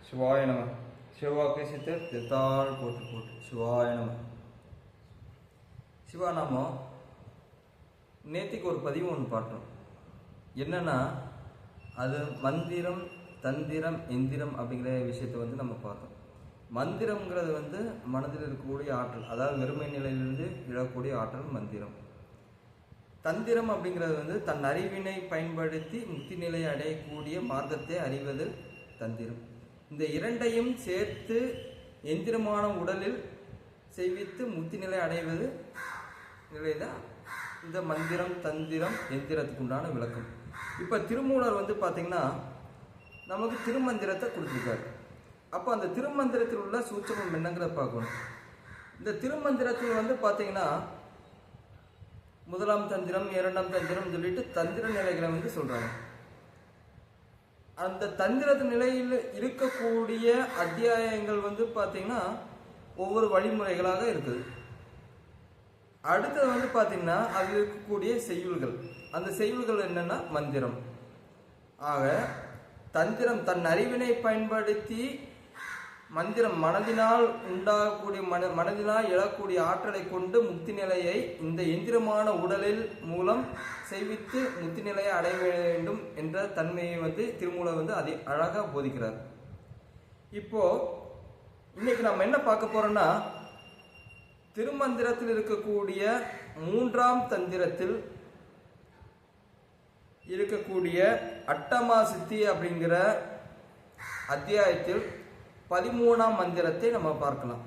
சிவாய நம. சிவவாக்கை சித்தர் திருத்தாள் போட்டு போட்டு சிவாய நம. சிவா நாம நேத்திக்கு ஒரு பதிவு ஒன்று பார்த்தோம். என்னன்னா அது மந்திரம் தந்திரம் எந்திரம் அப்படிங்கிற விஷயத்தை நம்ம பார்த்தோம். மந்திரம்ங்கிறது மனதில் இருக்கக்கூடிய ஆற்றல், அதாவது வெறுமை நிலையிலிருந்து எழக்கூடிய ஆற்றல் மந்திரம். தந்திரம் அப்படிங்கிறது தன் அறிவினை பயன்படுத்தி முக்தி நிலை அடையக்கூடிய மார்க்கத்தை அறிவது தந்திரம். இந்த இரண்டையும் சேர்த்து எந்திரமான உடலில் செய்வித்து முக்தி நிலை அடைவது நிலைதான் இந்த மந்திரம் தந்திரம் எந்திரத்துக்கு உண்டான விளக்கம். இப்போ திருமூலர் பார்த்தீங்கன்னா நமக்கு திருமந்திரத்தை கொடுத்துருக்காரு. அப்போ அந்த திருமந்திரத்தில் உள்ள சூட்சமம் என்னங்கிறத பார்க்கணும். இந்த திருமந்திரத்தில் பார்த்தீங்கன்னா முதலாம் தந்திரம் இரண்டாம் தந்திரம் சொல்லிட்டு தந்திர நிலைகளை சொல்றாங்க. அந்த தந்திரத்து நிலையில் இருக்கக்கூடிய அத்தியாயங்கள் பார்த்தீங்கன்னா ஒவ்வொரு வழிமுறைகளாக இருக்குது. அடுத்தது பார்த்தீங்கன்னா அது இருக்கக்கூடிய செய்யுள்கள். அந்த செய்யுள்கள் என்னன்னா மந்திரம். ஆக தந்திரம் தன் அறிவினை பயன்படுத்தி மந்திரம் மனதினால் உண்டாகக்கூடிய மனதினால் எழக்கூடிய ஆற்றலை கொண்டு முக்தி நிலையை இந்த எந்திரமான உடலில் மூலம் செய்வித்து முக்தி நிலையை அடைய வேண்டும் என்ற தன்மையை திருமூலர் அதை அழகாக போதிக்கிறார். இப்போ இன்னைக்கு நம்ம என்ன பார்க்க போறோம்னா திருமந்திரத்தில் இருக்கக்கூடிய மூன்றாம் தந்திரத்தில் இருக்கக்கூடிய அட்டமா சித்தி அப்படிங்கிற அத்தியாயத்தில் 13ஆம் மந்திரத்தை நம்ம பார்க்கலாம்.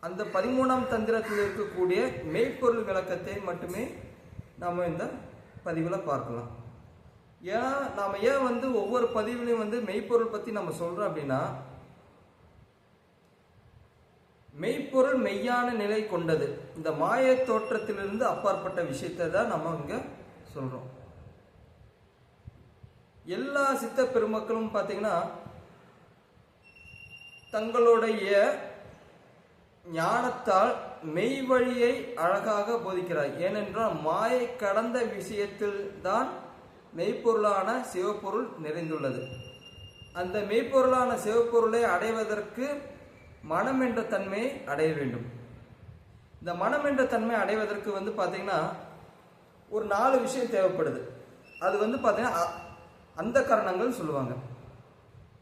அந்த 13ஆம் தந்திரத்தில் இருக்கக்கூடிய மெய்ப்பொருள் விளக்கத்தை மட்டுமே நாம் இந்த பதிவில் பார்க்கலாம். ஏன்னா நாம் ஏன் ஒவ்வொரு பதிவிலையும் மெய்ப்பொருள் பற்றி நம்ம சொல்கிறோம் அப்படின்னா, மெய்ப்பொருள் மெய்யான நிலை கொண்டது, இந்த மாய தோற்றத்திலிருந்து அப்பாற்பட்ட விஷயத்தை தான் நம்ம இங்கே சொல்கிறோம். எல்லா சித்த பெருமக்களும் பார்த்தீங்கன்னா தங்களுடைய ஞானத்தால் மெய் வழியை அழகாக போதிக்கிறார். ஏனென்றால் மாயை கடந்த விஷயத்தில் தான் மெய்ப்பொருளான சிவப்பொருள் நிறைந்துள்ளது. அந்த மெய்ப்பொருளான சிவப்பொருளை அடைவதற்கு மனம் என்ற தன்மையை அடைய வேண்டும். இந்த மனம் என்ற தன்மை அடைவதற்கு பார்த்தீங்கன்னா ஒரு 4 விஷயம் தேவைப்படுது. அது பார்த்தீங்கன்னா அந்த கரணங்கள் சொல்லுவாங்க.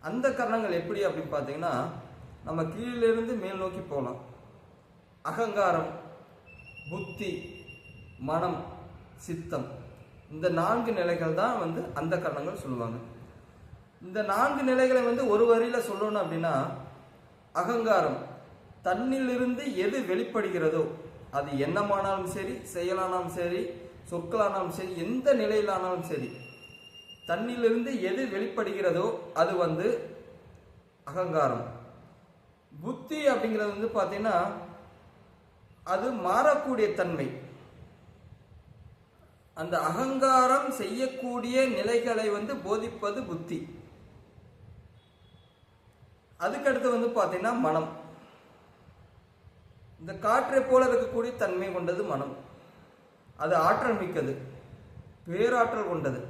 அந்த கரணங்கள் எப்படி அப்படின்னு பார்த்தீங்கன்னா, நம்ம கீழிலிருந்து மேல் நோக்கி போகலாம். அகங்காரம், புத்தி, மனம், சித்தம், இந்த 4 நிலைகள் தான் அந்த கரணங்கள் சொல்லுவாங்க. இந்த 4 நிலைகளை ஒரு வரியில சொல்லணும் அப்படின்னா, அகங்காரம் தன்னிலிருந்து எது வெளிப்படுகிறதோ, அது எண்ணமானாலும் சரி, செயலானாலும் சரி, சொற்களானாலும் சரி, எந்த நிலையிலானாலும் சரி, தன்னிலிருந்து எது வெளிப்படுகிறதோ அது அகங்காரம். புத்தி அப்படிங்கிறது பார்த்தீங்கன்னா அது மாறக்கூடிய தன்மை. அந்த அகங்காரம் செய்யக்கூடிய நிலைகளை போதிப்பது புத்தி. அதுக்கடுத்து பார்த்தீங்கன்னா மனம். இந்த காற்றை போல இருக்கக்கூடிய தன்மை கொண்டது மனம். அது ஆற்றல் மிக்கது, பேராற்றல் கொண்டது.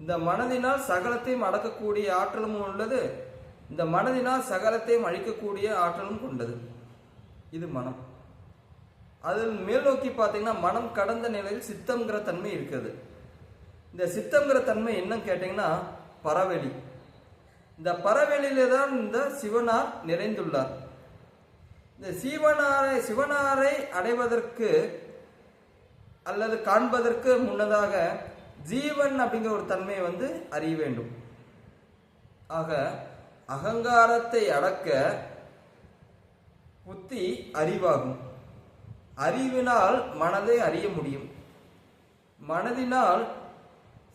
இந்த மனதினால் சகலத்தையும் அடக்கக்கூடிய ஆற்றலும் உள்ளது, இந்த மனதினால் சகலத்தையும் அழிக்கக்கூடிய ஆற்றலும் கொண்டது. இது மனம். அதில் மேல் நோக்கி பார்த்தீங்கன்னா மனம் கடந்த நிலையில் சித்தம்ங்கிற தன்மை இருக்குது. இந்த சித்தம்ங்கிற தன்மை என்னன்னு கேட்டீங்கன்னா பரவெளி. இந்த பரவெளியிலே தான் இந்த சிவனார் நிறைந்துள்ளார். இந்த சிவனாரை அடைவதற்கு அல்லது காண்பதற்கு முன்னதாக ஜீவன் அப்படிங்கிற ஒரு தன்மையை அறிய வேண்டும். ஆக அகங்காரத்தை அடக்க புத்தி அறிவாகும். அறிவினால் மனதை அறிய முடியும். மனதினால்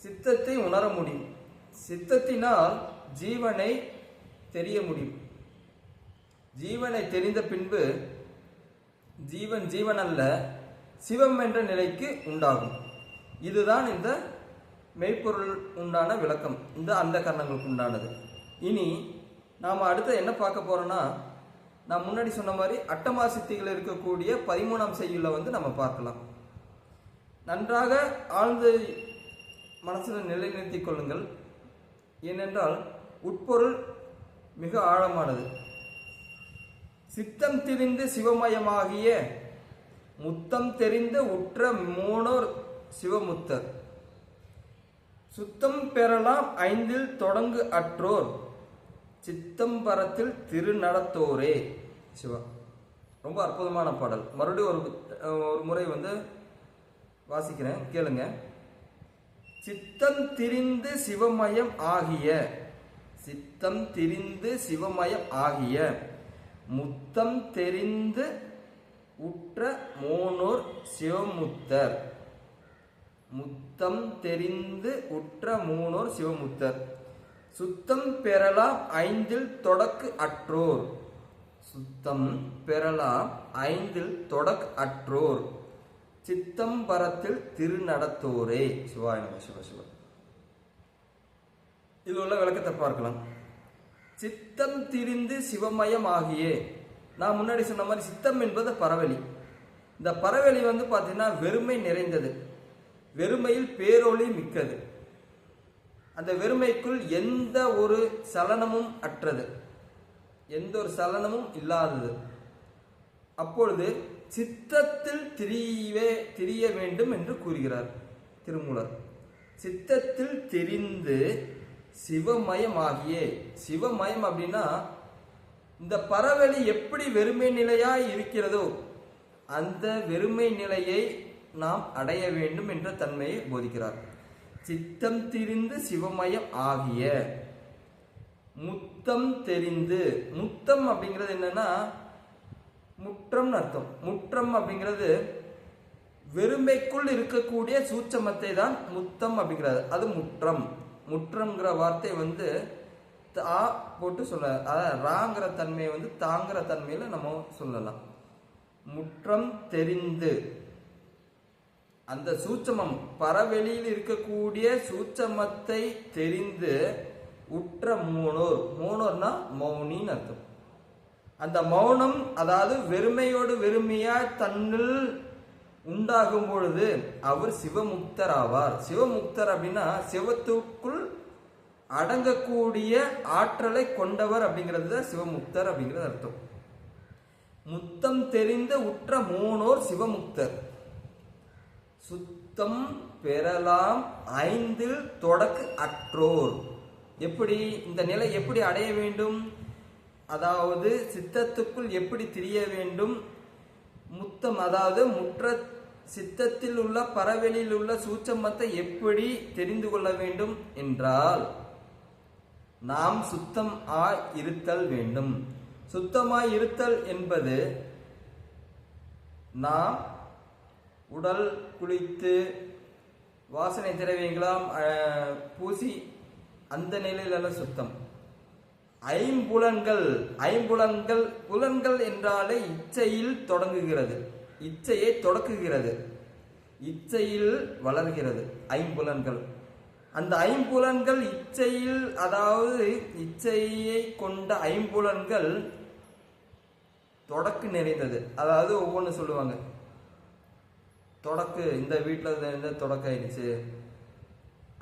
சித்தத்தை உணர முடியும். சித்தத்தினால் ஜீவனை தெரிய முடியும். ஜீவனை தெரிந்த பின்பு ஜீவன் அல்ல, சிவம் என்ற நிலைக்கு உண்டாகும். இதுதான் இந்த மெய்ப்பொருள் உண்டான விளக்கம், இந்த அந்த கரணங்களுக்கு உண்டானது. இனி நாம் அடுத்து என்ன பார்க்க போறோம்னா, நான் முன்னாடி சொன்ன மாதிரி அட்டமா சித்திகள் இருக்கக்கூடிய 13ஆம் செய்யுள்ள நம்ம பார்க்கலாம். நன்றாக ஆழ்ந்து மனசில் நிலைநிறுத்திக் கொள்ளுங்கள். ஏனென்றால் உட்பொருள் மிக ஆழமானது. சித்தம் திரிந்து சிவமயமாகிய முத்தம் தெரிந்த உற்ற மூனோர் சிவமுத்தர். சுத்தம் பெறலாம் ஐந்தில் தொடங்கு அற்றோர் சித்தம்பரத்தில் திருநடத்தோரே. சிவா, ரொம்ப அற்புதமான பாடல். மறுபடியும் ஒரு முறை வாசிக்கிறேன், கேளுங்க. சித்தம் திரிந்து சிவமயம் ஆகிய, சித்தம் திரிந்து சிவமயம் ஆகிய முத்தம் தெரிந்து உற்ற மூனோர் சிவமுத்தர். முத்தம் தெரிந்து உற்ற மூனோர் சிவமுத்தர். சுத்தம் பெறலாம் ஐந்தில் தொடக்கு அற்றோர். சுத்தம் பெறலாம் ஐந்தில் தொடக்கு அற்றோர் சித்தம்பரத்தில் திருநடத்தோரே. சிவாய நம. சிவ சிவ. இது உள்ள விளக்கத்தை பார்க்கலாம். சித்தம் திரிந்து சிவமயம் ஆகிய, நான் முன்னாடி சொன்ன மாதிரி சித்தம் என்பது பரவெளி. இந்த பரவெளி பார்த்தீங்கன்னா வெறுமை நிறைந்தது, வெறுமையில் பேரொளி மிக்கது. அந்த வெறுமைக்குள் எந்த ஒரு சலனமும் அற்றது, எந்த ஒரு சலனமும் இல்லாதது. அப்பொழுது சித்தத்தில் திரிய வேண்டும் என்று கூறுகிறார் திருமூலர். சித்தத்தில் தெரிந்து சிவமயமாகிய, சிவமயம் அப்படின்னா இந்த பரவெளி எப்படி வெறுமை நிலையாய் இருக்கிறதோ அந்த வெறுமை நிலையை நாம் அடைய வேண்டும் என்ற தன்மையை போதிக்கிறார். சித்தம் திரிந்து சிவமயம் ஆகிய, முத்தம் தெரிந்து. முத்தம் அப்படிங்கிறது என்னன்னா முற்றம் அர்த்தம். முற்றம் அப்படிங்கிறது வெறுமைக்குள் இருக்கக்கூடிய சூட்சமத்தை தான் முத்தம் அப்படிங்கிறது. அது முற்றம். முற்றம்ங்கிற வார்த்தை தா போட்டு சொல்ல, ராங்கிற தன்மையை தாங்கிற தன்மையில நம்ம சொல்லலாம். முற்றம் தெரிந்து, அந்த சூட்சமம் பரவெளியில் இருக்கக்கூடிய சூட்சமத்தை தெரிந்து உற்ற மூனோர். மூனோர்னா மௌனின்னு அர்த்தம். அந்த மௌனம் அதாவது வெறுமையோடு வெறுமையாய் தன்னில் உண்டாகும் பொழுது அவர் சிவமுக்தர் ஆவார். சிவமுக்தர் அப்படின்னா சிவத்துக்குள் அடங்கக்கூடிய ஆற்றலை கொண்டவர் அப்படிங்கிறது தான் சிவமுக்தர் அப்படிங்கிறது அர்த்தம். முத்தம் தெரிந்த உற்ற மூனோர் சிவமுக்தர். சுத்தம் பெறலாம் ஐந்தில் தொடக்கு அற்றோர். எப்படி இந்த நிலை எப்படி அடைய வேண்டும், அதாவது சித்தத்துக்குள் எப்படி திரிய வேண்டும், முத்தம் அதாவது முற்ற சித்தத்தில் உள்ள பரவெளியில் உள்ள சூட்சமத்தை எப்படி தெரிந்து கொள்ள வேண்டும் என்றால் நாம் சுத்தம் இருத்தல் வேண்டும். சுத்தமாய் இருத்தல் என்பது நாம் உடல் குளித்து வாசனை திரவியங்களாம் பூசி அந்த நிலையில சுத்தம். ஐம்புலன்கள், ஐம்புலன்கள், புலன்கள் என்றாலே இச்சையில் தொடங்குகிறது, இச்சையை தொடக்குகிறது, இச்சையில் வளர்கிறது ஐம்புலன்கள். அந்த ஐம்புலன்கள் இச்சையில், அதாவது இச்சையை கொண்ட ஐம்புலன்கள் தொடக்கு நிறைந்தது. அதாவது ஒவ்வொன்று சொல்லுவாங்க, தொடக்கு இந்த வீட்டில் இருந்து தொடக்க ஆயிடுச்சு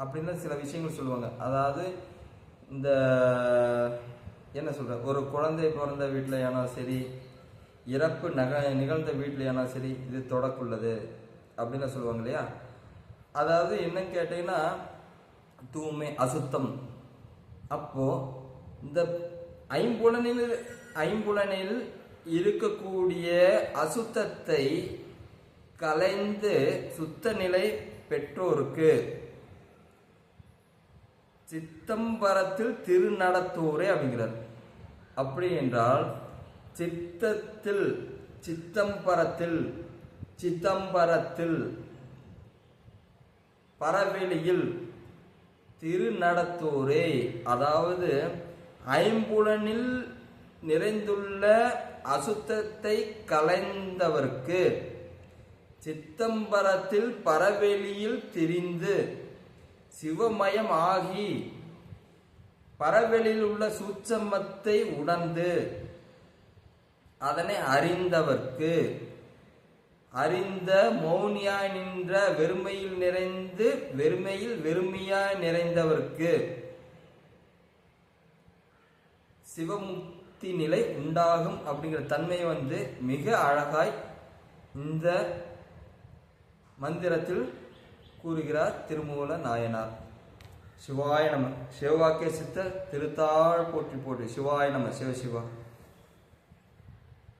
அப்படின்னு சில விஷயங்கள் சொல்லுவாங்க. அதாவது இந்த என்ன சொல்ற, ஒரு குழந்தை பிறந்த வீட்டில் ஏனாலும் சரி, இறப்பு நிகழ்ந்த வீட்டில் ஏனாலும் சரி, இது தொடக்குள்ளது அப்படின்னு சொல்லுவாங்க இல்லையா. அதாவது என்னன்னு கேட்டீங்கன்னா தூய்மை அசுத்தம். அப்போ இந்த ஐம்புலனில் இருக்கக்கூடிய அசுத்தத்தை கலைந்து சுத்த நிலை பெற்றோருக்கு சித்தம்பரத்தில் திருநடத்தோரே அப்படிங்கிறார். அப்படி என்றால் சித்தத்தில், சித்தம்பரத்தில், சித்தம்பரத்தில் பரவெளியில் திருநடத்தோரே, அதாவது ஐம்புலனில் நிறைந்துள்ள அசுத்தத்தை கலைந்தவர்க்கு சித்தம்பரத்தில் பரவெளியில் திரிந்து சிவமயம் ஆகி பரவெளியில் உள்ள சூட்சமத்தை உணர்ந்து அதனை அறிந்தவர்க்கு, அறிந்த மௌனியாய் நின்ற வெறுமையில் நிறைந்து வெறுமையில் வெறுமையாய் நிறைந்தவர்க்கு சிவமுக்தி நிலை உண்டாகும் அப்படிங்கிற தன்மையை வந்து மிக அழகாய் இந்த மந்திரத்தில் கூறுகிறார் திருமூல நாயனார். சிவாய நம. சிவவாக்கிய சித்த திருத்தாள் போற்றி போற்றி. சிவாய நம. சிவ சிவா.